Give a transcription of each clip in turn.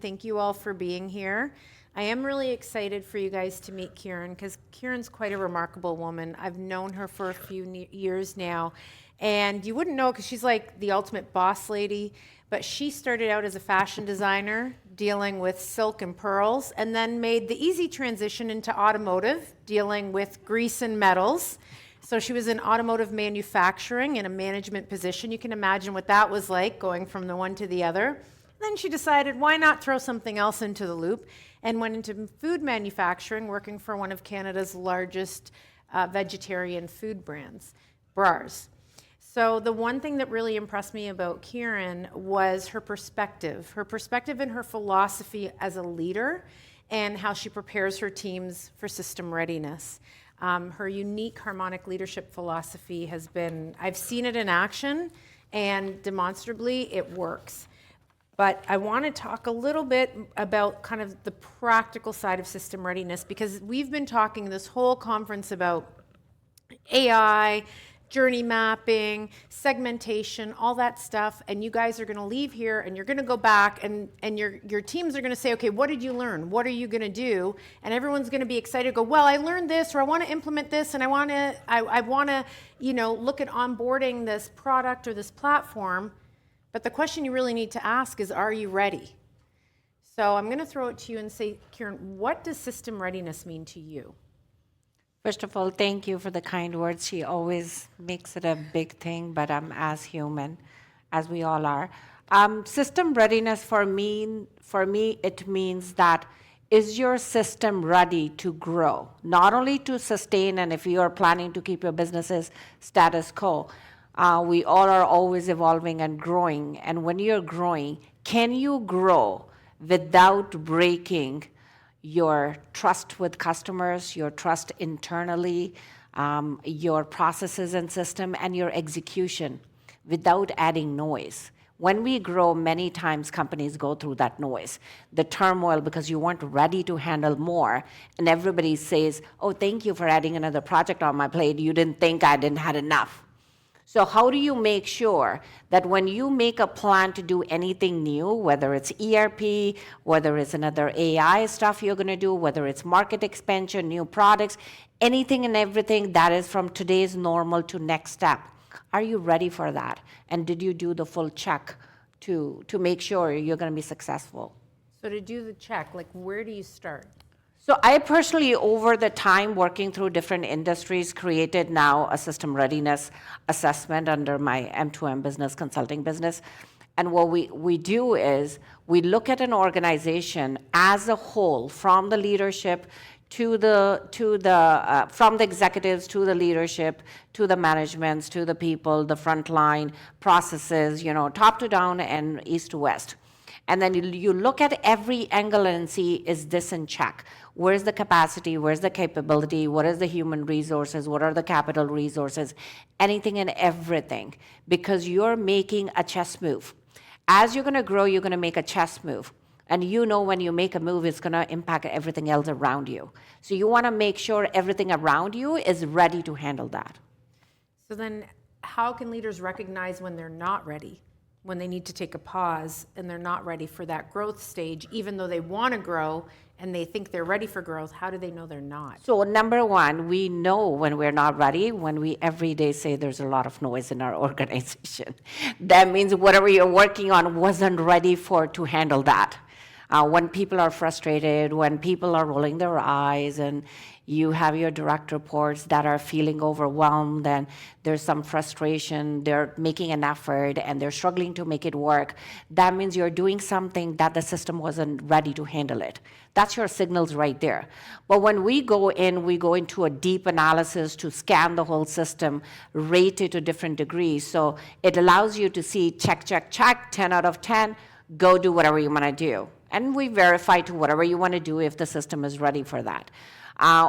Thank you all for being here. I am really excited for you guys to meet Kiran because Kiran's quite a remarkable woman. I've known her for a few years now, and you wouldn't know because she's like the ultimate boss lady, but she started out as a fashion designer dealing with silk and pearls, and then made the easy transition into automotive, dealing with grease and metals. So she was in automotive manufacturing in a management position. You can imagine what that was like, going from the one to the other. Then she decided, why not throw something else into the loop, and went into food manufacturing, working for one of Canada's largest vegetarian food brands, Brar's. So the one thing that really impressed me about Kiran was her perspective and her philosophy as a leader, and how she prepares her teams for system readiness. Her unique harmonic leadership philosophy has been, I've seen it in action, and demonstrably it works. But I want to talk a little bit about kind of the practical side of system readiness, because we've been talking this whole conference about AI, journey mapping, segmentation, all that stuff, and you guys are going to leave here and you're going to go back and your teams are going to say, okay, what did you learn? What are you going to do? And everyone's going to be excited to go, well, I learned this, or I want to implement this, and I want to, look at onboarding this product or this platform. But the question you really need to ask is, are you ready? So I'm going to throw it to you and say, Kiran, what does system readiness mean to you? First of all, thank you for the kind words. She always makes it a big thing, but I'm as human as we all are. System readiness for me, it means that is your system ready to grow? Not only to sustain, and if you are planning to keep your businesses status quo, we all are always evolving and growing. And when you're growing, can you grow without breaking your trust with customers, your trust internally, your processes and system, and your execution without adding noise? When we grow, many times companies go through that noise, the turmoil, because you weren't ready to handle more, and everybody says, oh, thank you for adding another project on my plate. You didn't think I didn't have enough. So how do you make sure that when you make a plan to do anything new, whether it's ERP, whether it's another AI stuff you're going to do, whether it's market expansion, new products, anything and everything that is from today's normal to next step, are you ready for that? And did you do the full check to make sure you're going to be successful? So to do the check, like, where do you start? So I personally, over the time working through different industries, created now a system readiness assessment under my M2M business consulting business. And what we do is we look at an organization as a whole, from the leadership from the executives to the leadership, to the managements, to the people, the frontline processes, top to down and east to west. And then you look at every angle and see, is this in check? Where's the capacity? Where's the capability? What is the human resources? What are the capital resources? Anything and everything, because you're making a chess move. As you're going to grow, you're going to make a chess move. And when you make a move, it's going to impact everything else around you. So you want to make sure everything around you is ready to handle that. So then how can leaders recognize when they're not ready? When they need to take a pause and they're not ready for that growth stage, even though they want to grow and they think they're ready for growth, how do they know they're not? So number one, we know when we're not ready, when we every day say there's a lot of noise in our organization. That means whatever you're working on wasn't ready to handle that. When people are frustrated, when people are rolling their eyes, and you have your direct reports that are feeling overwhelmed, and there's some frustration, they're making an effort and they're struggling to make it work, that means you're doing something that the system wasn't ready to handle it. That's your signals right there. But when we go into a deep analysis to scan the whole system, rate it to different degrees. So it allows you to see check, 10 out of 10, go do whatever you want to do. And we verify to whatever you want to do if the system is ready for that.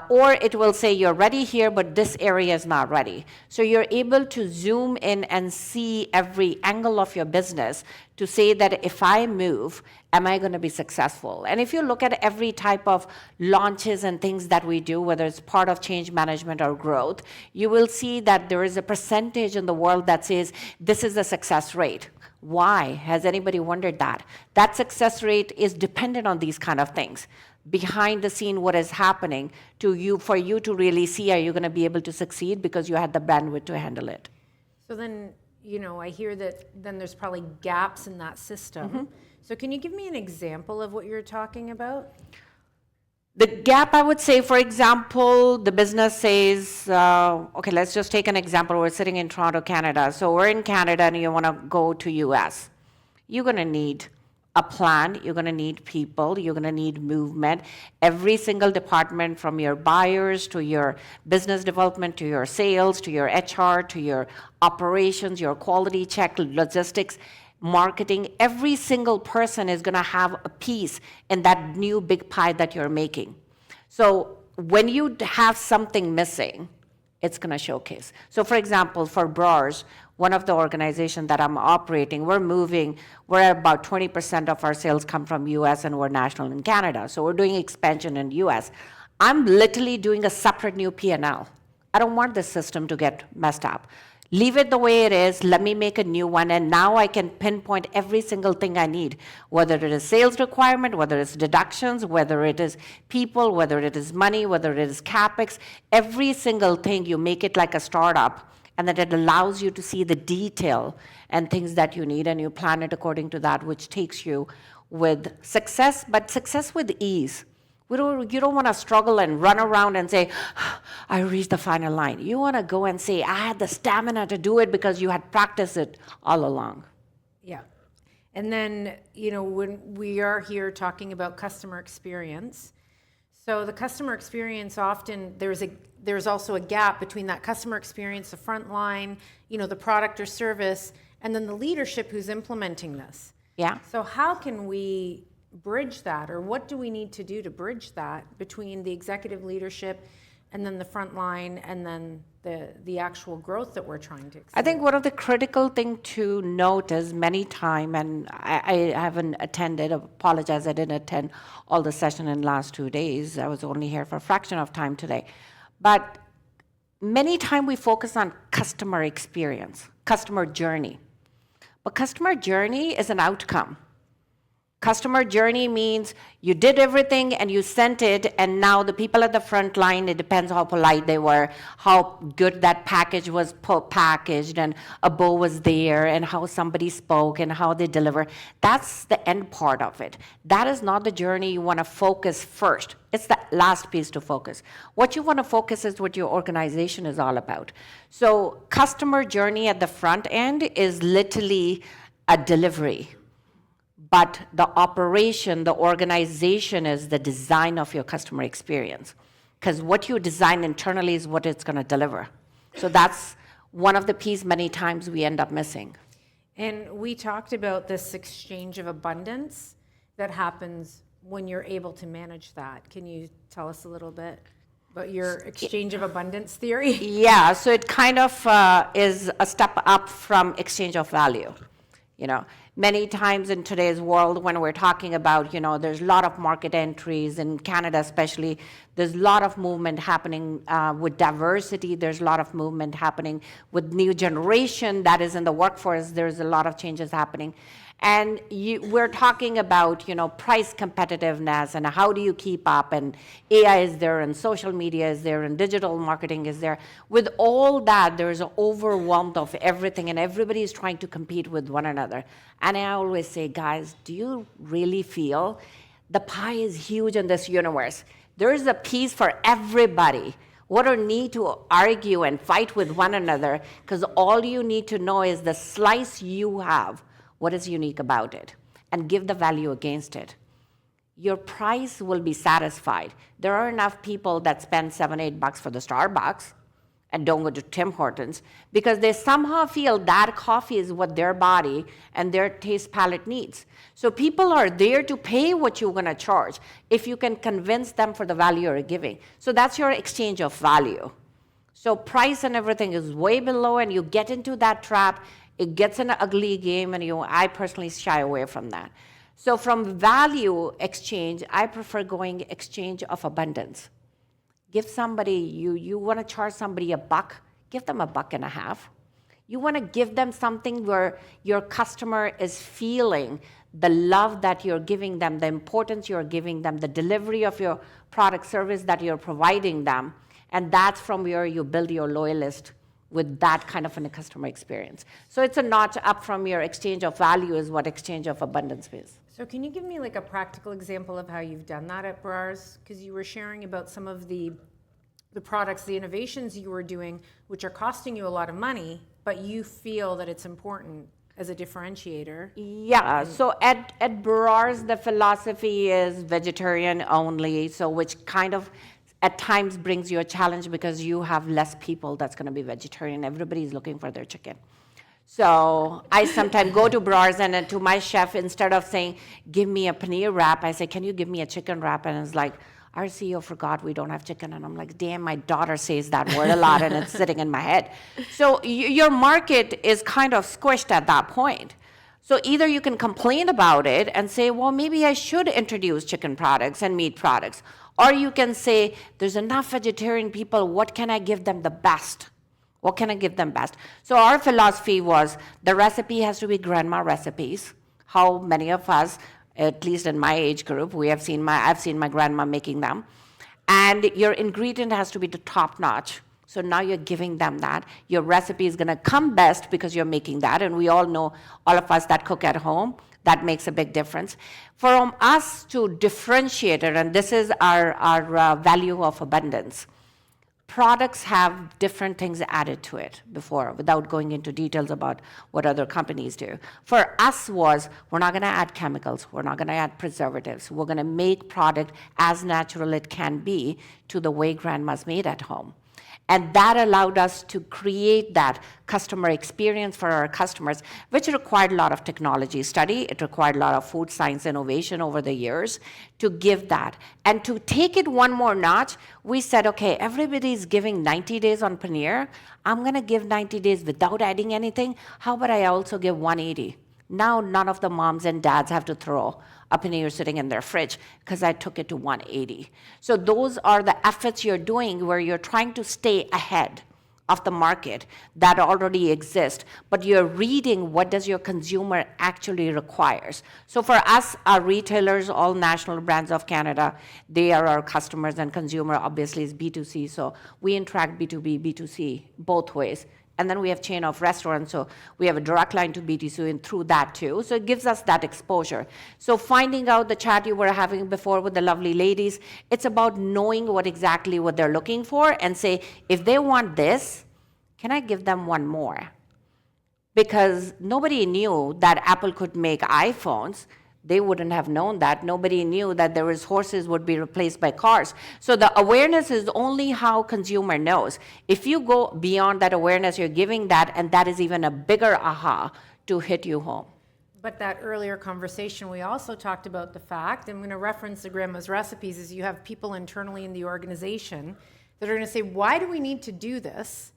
Or it will say you're ready here, but this area is not ready. So you're able to zoom in and see every angle of your business to say that if I move, am I going to be successful? And if you look at every type of launches and things that we do, whether it's part of change management or growth, you will see that there is a percentage in the world that says this is the success rate. Why? Has anybody wondered that? That success rate is dependent on these kind of things. Behind the scene, what is happening to you, for you to really see, are you going to be able to succeed because you had the bandwidth to handle it? So then, I hear that then there's probably gaps in that system. So can you give me an example of what you're talking about? The gap, I would say, for example, the business says, okay, let's just take an example. We're sitting in Toronto, Canada. So we're in Canada and you want to go to US. You're going to need a plan, you're going to need people, you're going to need movement. Every single department, from your buyers to your business development, to your sales, to your HR, to your operations, your quality check, logistics, marketing, every single person is going to have a piece in that new big pie that you're making. So when you have something missing, it's going to showcase. So for example, for Brars, one of the organizations that I'm operating, we're about 20% of our sales come from US and we're national in Canada. So we're doing expansion in US. I'm literally doing a separate new P&L. I don't want this system to get messed up. Leave it the way it is, let me make a new one, and now I can pinpoint every single thing I need, whether it is sales requirement, whether it's deductions, whether it is people, whether it is money, whether it is CapEx, every single thing, you make it like a startup, and that it allows you to see the detail and things that you need, and you plan it according to that, which takes you with success, but success with ease. You don't want to struggle and run around and say, I reached the final line. You want to go and say, I had the stamina to do it because you had practiced it all along. Yeah. And then, when we are here talking about customer experience, so the customer experience, often there's also a gap between that customer experience, the front line, the product or service, and then the leadership who's implementing this. Yeah. So how can we bridge that, or what do we need to do to bridge that between the executive leadership and then the front line and then the actual growth that we're trying to I think one of the critical thing to note is many time, and I haven't attended, apologize, I didn't attend all the session in the last 2 days. I was only here for a fraction of time today. But many time we focus on customer experience, customer journey. But customer journey is an outcome. Customer journey means you did everything and you sent it, and now the people at the front line, it depends how polite they were, how good that package was packaged, and a bow was there, and how somebody spoke, and how they deliver. That's the end part of it. That is not the journey you want to focus first. It's the last piece to focus. What you want to focus is what your organization is all about. So customer journey at the front end is literally a delivery. But the operation, the organization is the design of your customer experience. Because what you design internally is what it's going to deliver. So that's one of the pieces many times we end up missing. And we talked about this exchange of abundance that happens when you're able to manage that. Can you tell us a little bit about your exchange of abundance theory? Yeah, so it kind of is a step up from exchange of value. Many times in today's world, when we're talking about, there's a lot of market entries in Canada, especially, there's a lot of movement happening with diversity. There's a lot of movement happening with new generation that is in the workforce. There's a lot of changes happening. And we're talking about, price competitiveness and how do you keep up, and AI is there, and social media is there, and digital marketing is there. With all that, there's an overwhelm of everything, and everybody is trying to compete with one another. And I always say, guys, do you really feel the pie is huge in this universe? There is a piece for everybody. What do you need to argue and fight with one another? Because all you need to know is the slice you have. What is unique about it? And give the value against it. Your price will be satisfied. There are enough people that spend $7, $8 for the Starbucks and don't go to Tim Hortons because they somehow feel that coffee is what their body and their taste palette needs. So people are there to pay what you're going to charge if you can convince them for the value you're giving. So that's your exchange of value. So price and everything is way below, and you get into that trap. It gets an ugly game, and I personally shy away from that. So from value exchange, I prefer going exchange of abundance. Give somebody, you want to charge somebody $1, give them $1.50. You want to give them something where your customer is feeling the love that you're giving them, the importance you're giving them, the delivery of your product service that you're providing them, and that's from where you build your loyalist with that kind of a customer experience. So it's a notch up from your exchange of value is what exchange of abundance is. So can you give me like a practical example of how you've done that at Brar's? Because you were sharing about some of the products, the innovations you were doing, which are costing you a lot of money, but you feel that it's important as a differentiator. Yeah, so at Brar's, the philosophy is vegetarian only, so which kind of at times brings you a challenge because you have less people that's going to be vegetarian. Everybody's looking for their chicken. So I sometimes go to Brar's and to my chef, instead of saying, give me a paneer wrap, I say, can you give me a chicken wrap? And it's like, our CEO forgot we don't have chicken. And I'm like, damn, my daughter says that word a lot and it's sitting in my head. So your market is kind of squished at that point. So either you can complain about it and say, well, maybe I should introduce chicken products and meat products. Or you can say, there's enough vegetarian people, what can I give them the best? What can I give them best? So our philosophy was the recipe has to be grandma recipes. How many of us, at least in my age group, I've seen my grandma making them. And your ingredient has to be the top notch. So now you're giving them that. Your recipe is gonna come best because you're making that. And we all know, all of us that cook at home, that makes a big difference. For us to differentiate it, and this is our value of abundance, products have different things added to it before, without going into details about what other companies do. For us we're not gonna add chemicals, we're not gonna add preservatives, we're gonna make product as natural it can be to the way grandma's made at home. And that allowed us to create that customer experience for our customers, which required a lot of technology study. It required a lot of food science innovation over the years to give that. And to take it one more notch, we said, okay, everybody's giving 90 days on paneer. I'm going to give 90 days without adding anything. How about I also give 180? Now none of the moms and dads have to throw a paneer sitting in their fridge because I took it to 180. So those are the efforts you're doing where you're trying to stay ahead of the market that already exists, but you're reading what does your consumer actually requires. So for us, our retailers, all national brands of Canada, they are our customers, and consumer obviously is B2C, so we interact B2B, B2C, both ways. And then we have chain of restaurants, so we have a direct line to BTC and through that too. So it gives us that exposure. So finding out the chat you were having before with the lovely ladies, it's about knowing what they're looking for and say, if they want this, can I give them one more? Because nobody knew that Apple could make iPhones. They wouldn't have known that. Nobody knew that there was horses would be replaced by cars. So the awareness is only how consumer knows. If you go beyond that awareness, you're giving that, and that is even a bigger aha to hit you home. But that earlier conversation, we also talked about the fact, I'm going to reference the Grandma's Recipes, is you have people internally in the organization that are going to say, why do we need to do this?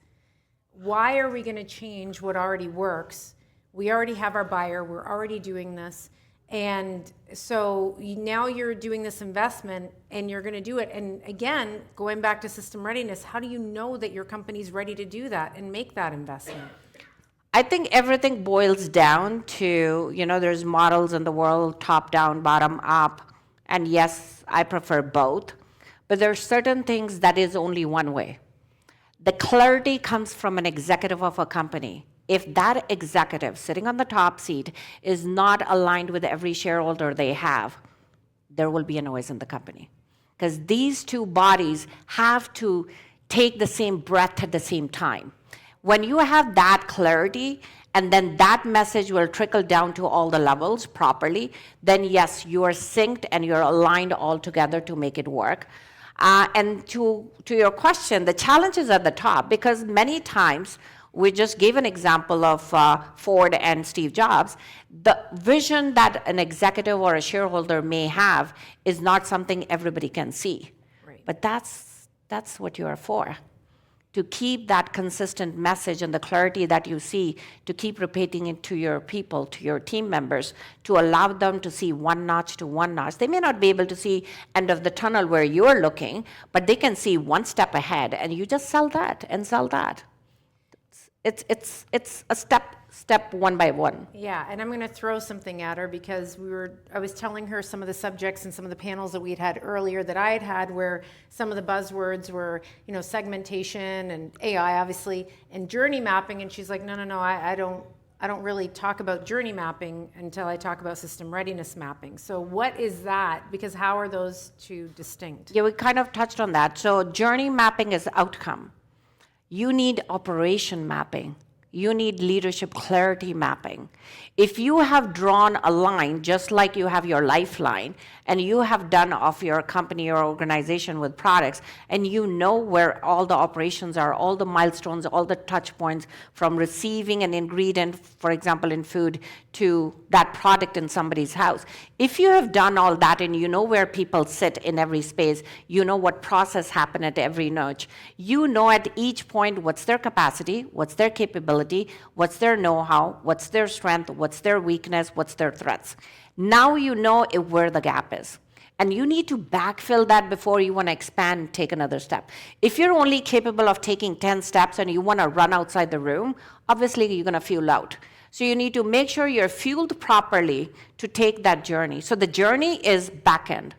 Why are we going to change what already works? We already have our buyer. We're already doing this. And so now you're doing this investment and you're going to do it. And again, going back to system readiness, how do you know that your company's ready to do that and make that investment? I think everything boils down to, there's models in the world, top down, bottom up. And yes, I prefer both. But there are certain things that is only one way. The clarity comes from an executive of a company. If that executive sitting on the top seat is not aligned with every shareholder they have, there will be a noise in the company. Because these two bodies have to take the same breath at the same time. When you have that clarity, and then that message will trickle down to all the levels properly, then yes, you are synced and you're aligned all together to make it work. And to your question, the challenge is at the top, because many times, we just gave an example of Ford and Steve Jobs. The vision that an executive or a shareholder may have is not something everybody can see. Right. But that's what you are for. to keep that consistent message and the clarity that you see, to keep repeating it to your people, to your team members, to allow them to see one notch to one notch. They may not be able to see end of the tunnel where you're looking, but they can see one step ahead, and you just sell that and sell that. It's a step one by one. Yeah, and I'm going to throw something at her because I was telling her some of the subjects and some of the panels that we had earlier that I had where some of the buzzwords were, segmentation and AI obviously and journey mapping, and she's like, no, I don't really talk about journey mapping until I talk about system readiness mapping. So what is that? Because how are those two distinct? Yeah, we kind of touched on that. So journey mapping is outcome. You need operation mapping. You need leadership clarity mapping. If you have drawn a line, just like you have your lifeline, and you have done of your company or organization with products, and you know where all the operations are, all the milestones, all the touch points, from receiving an ingredient, for example, in food, to that product in somebody's house. If you have done all that and you know where people sit in every space, you know what process happened at every notch, you know at each point what's their capacity, what's their capability, what's their know-how, what's their strength, what's their weakness, what's their threats. Now you know where the gap is. And you need to backfill that before you want to expand and take another step. If you're only capable of taking 10 steps and you want to run outside the room, obviously you're going to fuel out. So you need to make sure you're fueled properly to take that journey. So the journey is back end.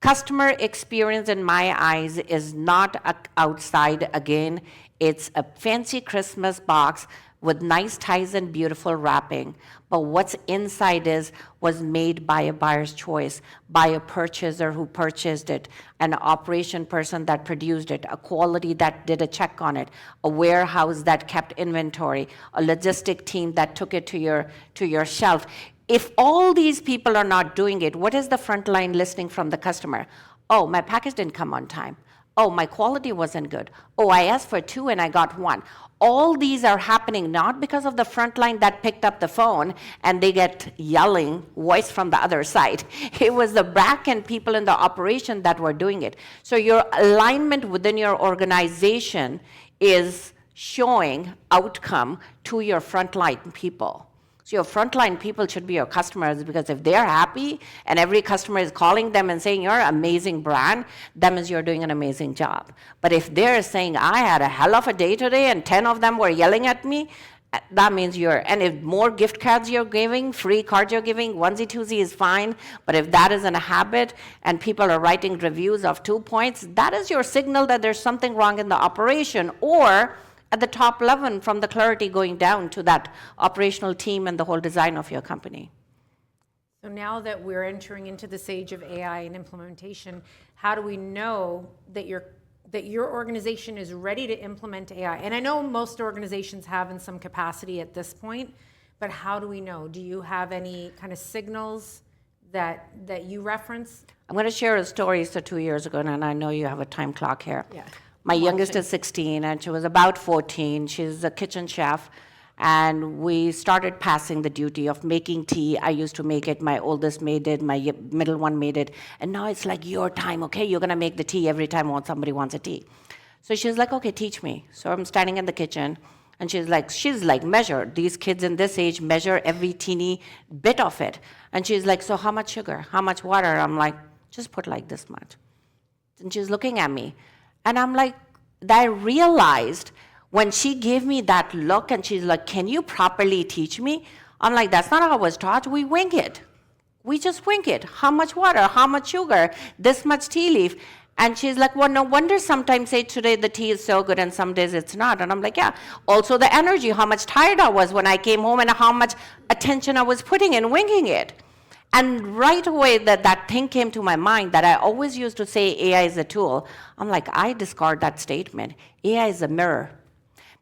Customer experience, in my eyes, is not outside again. It's a fancy Christmas box with nice ties and beautiful wrapping. But what's inside was made by a buyer's choice, by a purchaser who purchased it, an operation person that produced it, a quality that did a check on it, a warehouse that kept inventory, a logistic team that took it to your shelf. If all these people are not doing it, what is the front line listening from the customer? Oh, my package didn't come on time. Oh, my quality wasn't good. Oh, I asked for 2 and I got 1. All these are happening not because of the front line that picked up the phone and they get yelling voice from the other side. It was the back end people in the operation that were doing it. So your alignment within your organization is showing outcome to your frontline people. So your frontline people should be your customers, because if they're happy and every customer is calling them and saying, you're an amazing brand, that means you're doing an amazing job. But if they're saying, I had a hell of a day today and 10 of them were yelling at me, that means and if more gift cards you're giving, free cards you're giving, onesie twosie is fine. But if that isn't a habit and people are writing reviews of 2 points, that is your signal that there's something wrong in the operation, or at the top level, from the clarity going down to that operational team and the whole design of your company. So now that we're entering into this age of AI and implementation, how do we know that your organization is ready to implement AI? And I know most organizations have in some capacity at this point, but how do we know? Do you have any kind of signals that you reference? I'm going to share a story. So 2 years ago, and I know you have a time clock here. Yeah. My youngest is 16, and she was about 14. She's a kitchen chef, and we started passing the duty of making tea. I used to make it. My oldest made it. My middle one made it. And now it's like your time, okay? You're going to make the tea every time somebody wants a tea. So she's like, okay, teach me. So I'm standing in the kitchen, and she's like, measure. These kids in this age measure every teeny bit of it. And she's like, so how much sugar? How much water? I'm like, just put like this much. And she's looking at me. And I'm like, I realized when she gave me that look and she's like, can you properly teach me? I'm like, that's not how I was taught. We wing it. We just wing it. How much water? How much sugar? This much tea leaf. And she's like, well, no wonder sometimes say today the tea is so good and some days it's not. And I'm like, yeah. Also the energy, how much tired I was when I came home and how much attention I was putting in winging it. And right away that thing came to my mind that I always used to say AI is a tool. I'm like, I discard that statement. AI is a mirror.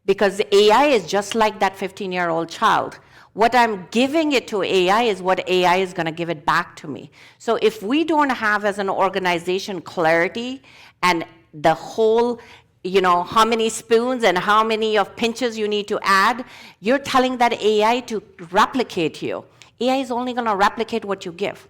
Because AI is just like that 15-year-old child. What I'm giving it to AI is what AI is going to give it back to me. So if we don't have as an organization clarity and the whole, how many spoons and how many of pinches you need to add, you're telling that AI to replicate you. AI is only going to replicate what you give.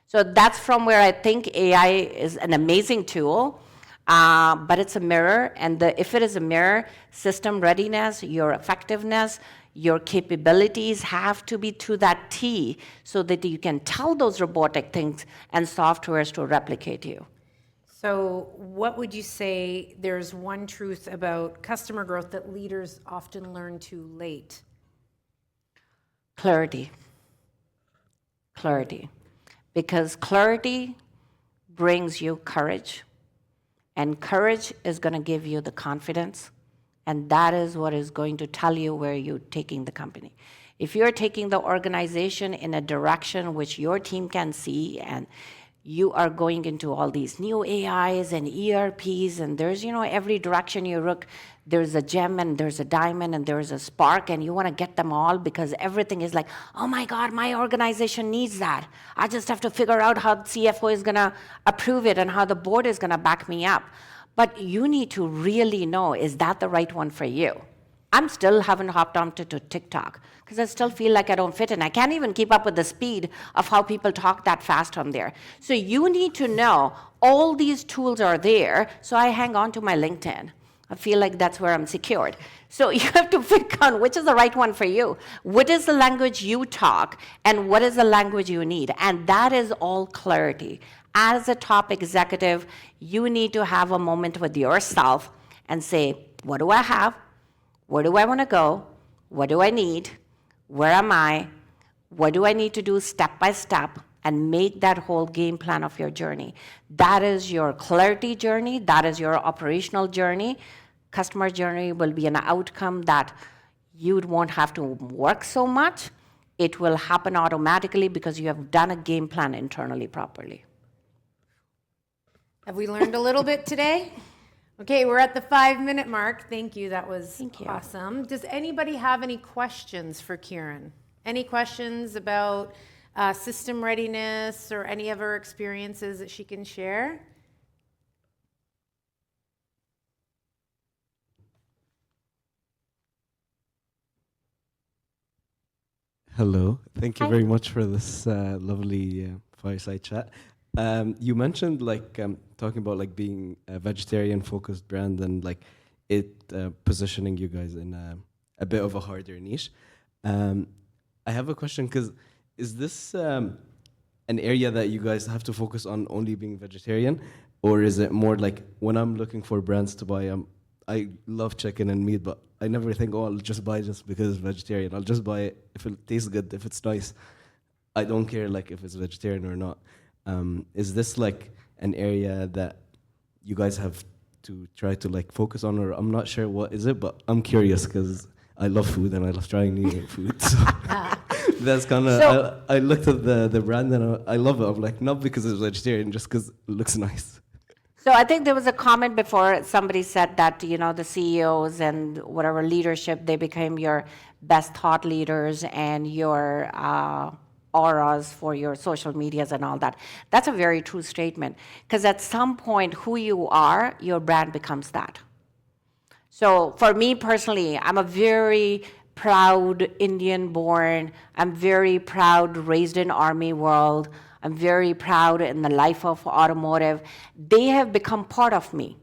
So that's from where I think AI is an amazing tool. But it's a mirror, and if it is a mirror, system readiness, your effectiveness, your capabilities have to be to that T so that you can tell those robotic things and softwares to replicate you. So what would you say there's one truth about customer growth that leaders often learn too late? Clarity. Clarity. Because clarity brings you courage, and courage is going to give you the confidence, and that is what is going to tell you where you're taking the company. If you're taking the organization in a direction which your team can see, and you are going into all these new AIs and ERPs, and there's, every direction you look, there's a gem and there's a diamond and there's a spark, and you want to get them all because everything is like, oh my God, my organization needs that. I just have to figure out how the CFO is going to approve it and how the board is going to back me up. But you need to really know, is that the right one for you? I'm still haven't hopped onto TikTok because I still feel like I don't fit in. I can't even keep up with the speed of how people talk that fast on there. So you need to know all these tools are there, so I hang on to my LinkedIn. I feel like that's where I'm secured. So you have to pick on which is the right one for you. What is the language you talk, and what is the language you need? And that is all clarity. As a top executive, you need to have a moment with yourself and say, what do I have? Where do I want to go? What do I need? Where am I? What do I need to do step by step? And make that whole game plan of your journey. That is your clarity journey. That is your operational journey. Customer journey will be an outcome that you won't have to work so much. It will happen automatically because you have done a game plan internally properly. Have we learned a little bit today? Okay, we're at the 5-minute mark. Thank you. That was awesome. Does anybody have any questions for Kiran? Any questions about system readiness or any of her experiences that she can share? Hello. Thank you Hi. very much for this lovely fireside chat. You mentioned talking about being a vegetarian focused brand and it positioning you guys in a bit of a harder niche. I have a question because is this an area that you guys have to focus on only being vegetarian, or is it more like when I'm looking for brands to buy, I love chicken and meat, but I never think, oh, I'll just buy just because it's vegetarian. I'll just buy it if it tastes good, if it's nice. I don't care if it's vegetarian or not. Is this an area that you guys have to try to focus on, or I'm not sure what is it, but I'm curious because I love food and I love trying new food. So that's kind of, I looked at the brand and I love it. I'm like, not because it's vegetarian, just because it looks nice. So I think there was a comment before somebody said that, the CEOs and whatever leadership, they became your best thought leaders and your auras for your social medias and all that. That's a very true statement because at some point who you are, your brand becomes that. So for me personally, I'm a very proud Indian born. I'm very proud raised in army world. I'm very proud in the life of automotive. They have become part of me.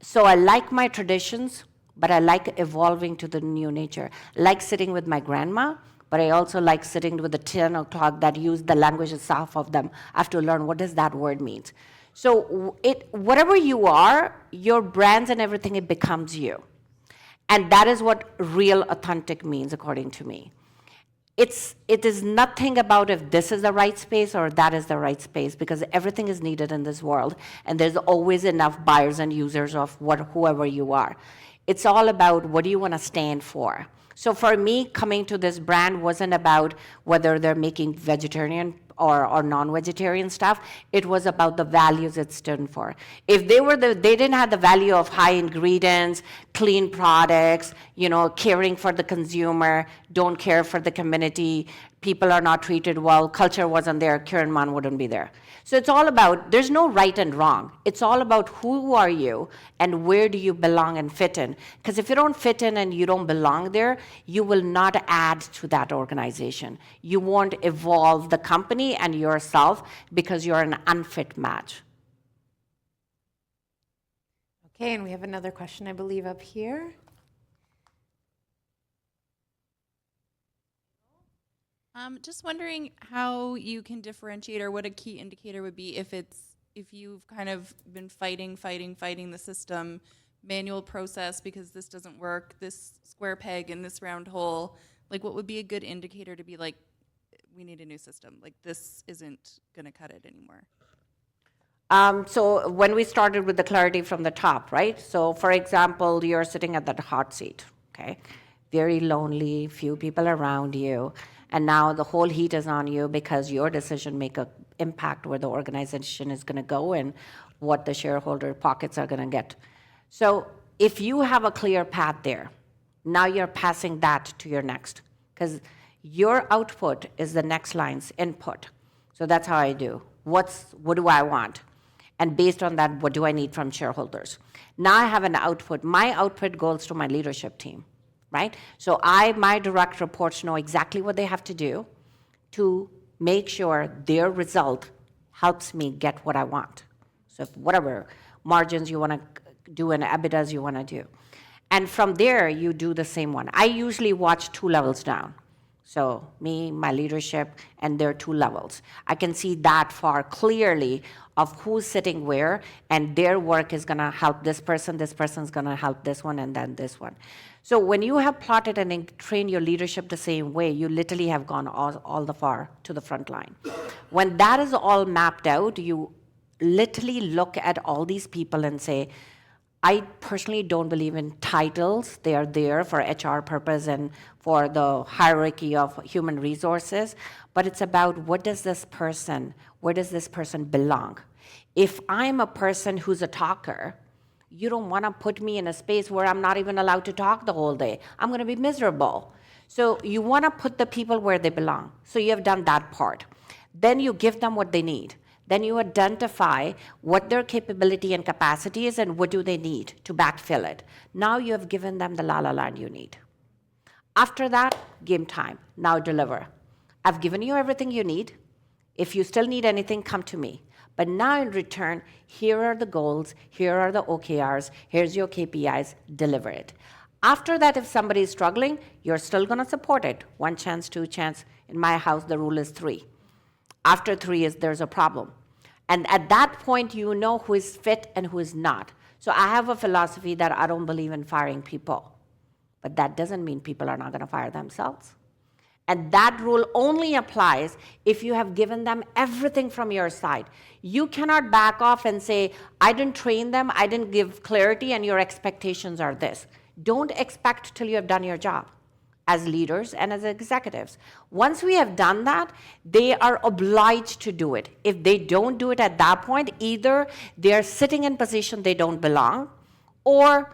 So I like my traditions, but I like evolving to the new nature. I like sitting with my grandma, but I also like sitting with the 10 o'clock that use the language itself of them. I have to learn what does that word mean. So whatever you are, your brands and everything, it becomes you. And that is what real authentic means, according to me. It is nothing about if this is the right space or that is the right space, because everything is needed in this world, and there's always enough buyers and users of whoever you are. It's all about what do you want to stand for. So for me, coming to this brand wasn't about whether they're making vegetarian or non-vegetarian stuff. It was about the values it stood for. If they didn't have the value of high ingredients, clean products, caring for the consumer, don't care for the community, people are not treated well, culture wasn't there, Kiran Mann wouldn't be there. So it's all about, there's no right and wrong. It's all about who are you and where do you belong and fit in. Because if you don't fit in and you don't belong there, you will not add to that organization. You won't evolve the company and yourself because you're an unfit match. Okay, and we have another question, I believe, up here. Just wondering how you can differentiate, or what a key indicator would be if you've kind of been fighting the system, manual process because this doesn't work, this square peg in this round hole. Like, what would be a good indicator to be like, we need a new system? Like, this isn't going to cut it anymore. So when we started with the clarity from the top, right? So for example, you're sitting at that hot seat, okay? Very lonely, few people around you, and now the whole heat is on you because your decision make a impact where the organization is going to go and what the shareholder pockets are going to get. So if you have a clear path there, now you're passing that to your next, because your output is the next line's input. So that's how I do. What do I want? And based on that, what do I need from shareholders? Now I have an output. My output goes to my leadership team, right? So my direct reports know exactly what they have to do to make sure their result helps me get what I want. So whatever margins you want to do and EBITDAs you want to do. And from there, you do the same one. I usually watch 2 levels down. So me, my leadership, and there are 2 levels. I can see that far clearly of who's sitting where, and their work is going to help this person's going to help this one, and then this one. So when you have plotted and trained your leadership the same way, you literally have gone all the far to the front line. When that is all mapped out, you literally look at all these people and say, I personally don't believe in titles. They are there for HR purpose and for the hierarchy of human resources, but it's about where does this person belong? If I'm a person who's a talker, you don't want to put me in a space where I'm not even allowed to talk the whole day. I'm going to be miserable. So you want to put the people where they belong. So you have done that part. Then you give them what they need. Then you identify what their capability and capacity is and what do they need to backfill it. Now you have given them the la-la land you need. After that, game time. Now deliver. I've given you everything you need. If you still need anything, come to me. But now in return, here are the goals, here are the OKRs, here's your KPIs, deliver it. After that, if somebody is struggling, you're still going to support it. 1 chance, 2 chance. In my house, the rule is 3. After 3 there's a problem. And at that point, you know who is fit and who is not. So I have a philosophy that I don't believe in firing people. But that doesn't mean people are not going to fire themselves. And that rule only applies if you have given them everything from your side. You cannot back off and say, I didn't train them, I didn't give clarity, and your expectations are this. Don't expect till you have done your job as leaders and as executives. Once we have done that, they are obliged to do it. If they don't do it at that point, either they're sitting in position they don't belong, or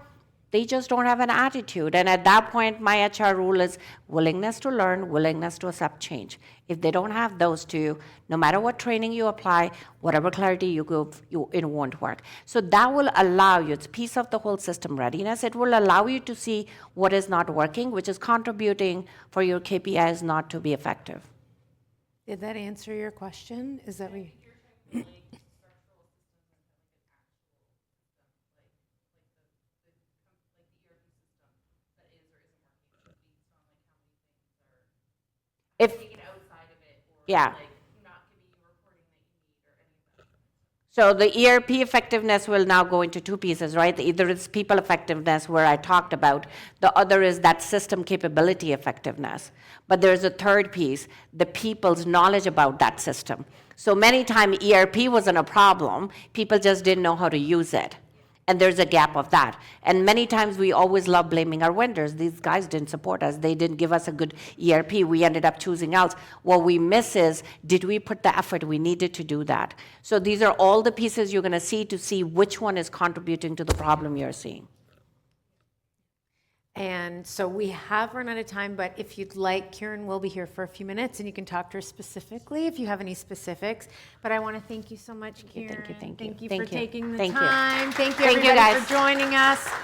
they just don't have an attitude. And at that point, my HR rule is willingness to learn, willingness to accept change. If they don't have those 2, no matter what training you apply, whatever clarity you give, it won't work. So that will allow you, it's piece of the whole system readiness, it will allow you to see what is not working, which is contributing for your KPIs not to be effective. Did that answer your question? Is that what you... If, yeah. So the ERP effectiveness will now go into 2 pieces, right? Either it's people effectiveness, where I talked about. The other is that system capability effectiveness. But there's a third piece, the people's knowledge about that system. So many times ERP wasn't a problem. People just didn't know how to use it. And there's a gap of that. And many times we always love blaming our vendors. These guys didn't support us. They didn't give us a good ERP. We ended up choosing else. What we miss is, did we put the effort we needed to do that? So these are all the pieces you're going to see which one is contributing to the problem you're seeing. And so we have run out of time, but if you'd like, Kiran will be here for a few minutes, and you can talk to her specifically if you have any specifics. But I want to thank you so much, Kiran. Thank you. Thank you Thank for you. taking the Thank you. time. Thank you, Thank you, everybody, guys. for joining us.